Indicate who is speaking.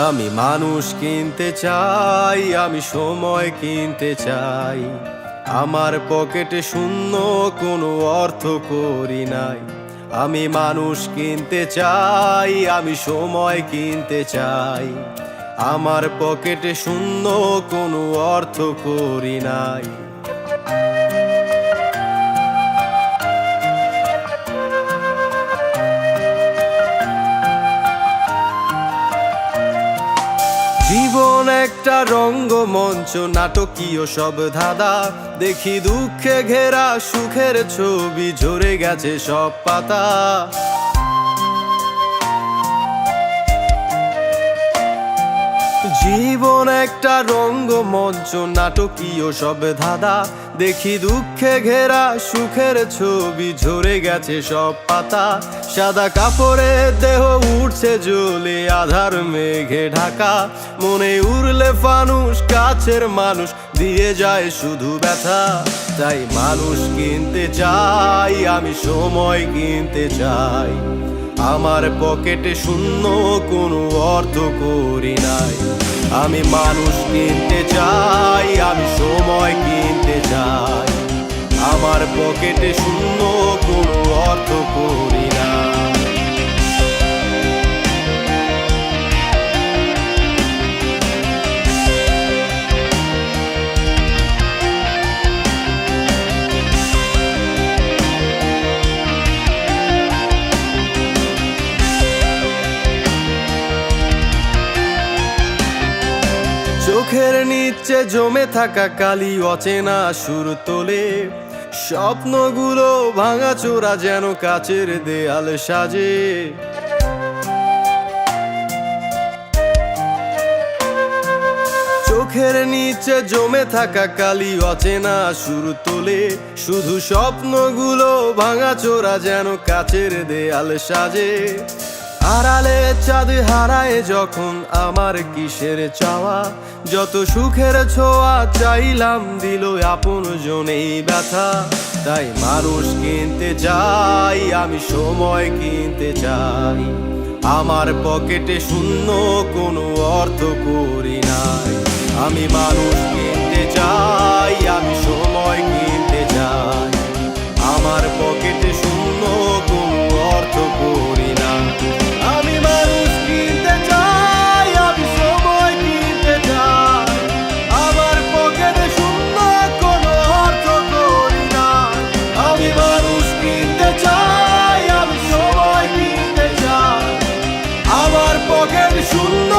Speaker 1: আমি মানুষ কিনতে চাই, আমি সময় কিনতে চাই। আমার পকেটে শূন্য, কোনো অর্থ করি নাই। আমি মানুষ কিনতে চাই, আমি সময় কিনতে চাই। আমার পকেটে শূন্য, কোনো অর্থ করি নাই। জীবন একটা রঙ্গমঞ্চ, নাটকীয় সব ধাঁধা। দেখি দুঃখে ঘেরা সুখের ছবি, ঝরে গেছে সব পাতা। জীবন একটা রঙ্গমঞ্চ, নাটকীয় সব ধাঁধা। দেখি দুঃখে ঘেরা সুখের ছবি, ঝরে গেছে সব পাতা। সাদা কাপড়ে দেহ উঠছে জ্বলে, আধার মেঘে ঢাকা। মনে উড়লে ফানুস, কাছের মানুষ দিয়ে যায় শুধু ব্যথা। তাই মানুষ কিনতে চাই, আমি সময় কিনতে চাই। আমার পকেটে শূন্য, কোনো অর্থ করি নাই। আমি মানুষ কিনতে চাই, আমি সময় কিনতে চাই। আমার পকেটে শূন্য, কোনো অর্থ করি নাই। চোখের নিচে জমে থাকা কালি, অচেনা সুর তোলে। স্বপ্নগুলো ভাঙাচোরা, যেন কাচের দেয়াল সাজে। চোখের নিচে জমে থাকা কালি, অচেনা সুর তোলে। শুধু স্বপ্নগুলো ভাঙাচোরা, যেন কাচের দেয়াল সাজে। আড়ালে চাঁদ হারায় যখন, আমার কিসের চাওয়া। যত সুখের ছোঁয়া চাইলাম, দিল আপন জনেই ব্যথা। তাই মানুষ কিনতে চাই, আমি সময় কিনতে চাই। আমার পকেটে শূন্য, কোনো অর্থ করি নাই। আমি মানুষ কিনতে চাই, আমি সময় কিনতে চাই। আমার পকেটে শূন্য, কোনো অর্থ করি নাই। আমি মানুষ কিনতে চাই, আমি সময় কিনতে চাই। আমার পকেটে শূন্য, কোনো অর্থ করি নাই। আমি মানুষ কিনতে চাই, আমি সময় কিনতে চাই। আমার পকেটে শূন্য।